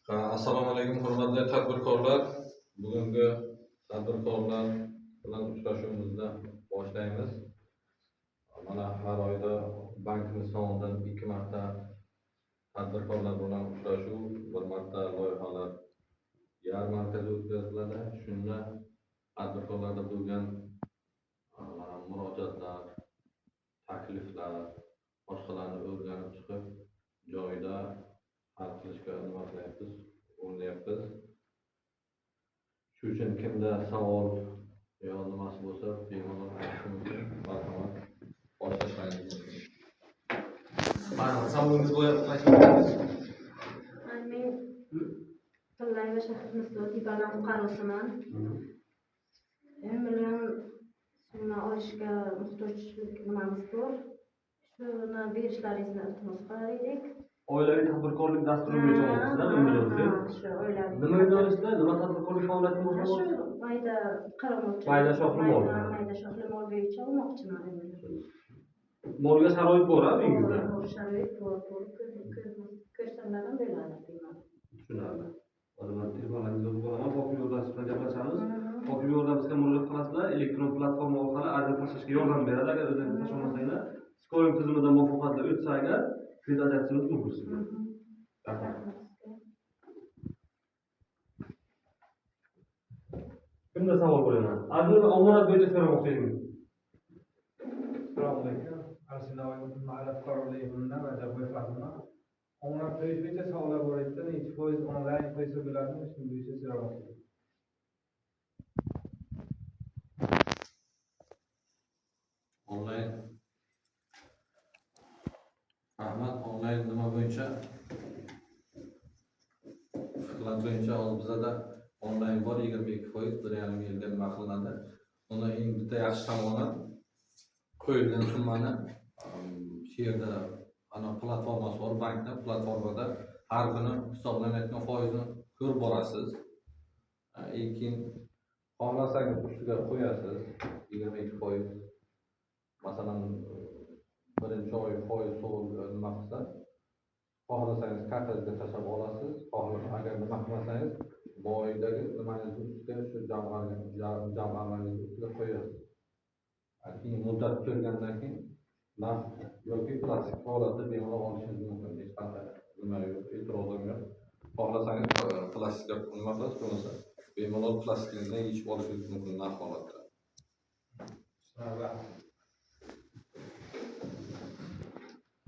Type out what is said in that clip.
Assalomu alaykum hurmatli tadbirkorlar. Bugungi tadbirkorlar bilan uchrashuvimizni boshlaymiz. Mana har oyda bankimiz tomonidan 2 marta tadbirkorlar bilan uchrashuv, 1 marta loyihalar yarmarkasi o'tkaziladi. Shunda tadbirkorlarda bo'lgan murojaatlar, takliflar, boshqalarni o'rganib chiqib joyida hal qilishga nima qilyapmiz, urinayapmiz. Shu uchun kimda savol yo nimasi bo'lsa bemalol aytish mumkin. Marhamat, boshlashingiz mumkin. Savolingiz bo'lyapti. Men Tillay va shahar Misroti baland fuqarosiman. Men bilan summa olishga muhtojlik nimamiz bor. Shuni berishlaringizni iltimos qilar edik. Oilaviy tadbirkorlik dasturi bo'yicha olyapsizlar, Shu oilaviy. Nima yo'nalishda, nima tadbirkorlik faoliyatini boshlayapsiz? Shu mayda qaramoqchi. Mayda shoxli mol. Mayda shoxli mol bo'yicha olmoqchiman endi. Molga sharoit bor-a uyingizda? Sharoit bor. Ko'rsanlar ham bo'ladi deyman. Tushunarli. Hozir telefonlaringizni o'zib olaman, hokimlik yordamchisi bilan gaplashamiz. Hokimlik yordamchisiga murojaat qilasizlar, elektron platforma orqali ariza tashlashga yordam beradi. Agar o'zingiz tashlamasanglar, skoring tizimidan muvaffaqiyatli o'tsa agar kredit ajratishimiz mumkin sizga. Kimda savol bo'laman? Adil va omonat bo'yicha so'ramoqchi edingiz. Assalomu alaykum. Arsinoy ma'rifat fuqaroligimdan Rajabboy Fahmman. Omonat bo'yicha savollar bor edi. Necha foiz onlayn qo'ysa bo'ladimi? Shu bo'yicha so'ramoqchi edim. Onlayn. Rahmat, onlayn nima bo'yicha? Fikrlar bo'yicha hozir bizda onlayn bor 22%, 1,5 yilga nima qilinadi. Uni eng bitta yaxshi tomoni qo'yilgan summani shu yerda ana platformasi bor, bankda platformada har kuni hisoblanayotgan foizni ko'rib borasiz. Keyin xohlasangiz ustiga qo'yasiz 22%. Masalan, birinchi oy foiz nima qilsa, xohlasangiz kartangizga tashlab olasiz. Agar nima qilmasangiz, boydagi nimangizni ustiga shu jamg'armangizni ustiga qo'yasiz. Keyin muddat ko'rgandan keyin narx yoki plastik holatda bemalol olishingiz mumkin. Hech qanday nima yo'q, e'tirozim yo'q. Xohlasangiz plastikga nima qilasiz, bo'lmasa bemalol plastikni yechib olishingiz mumkin narx holatda.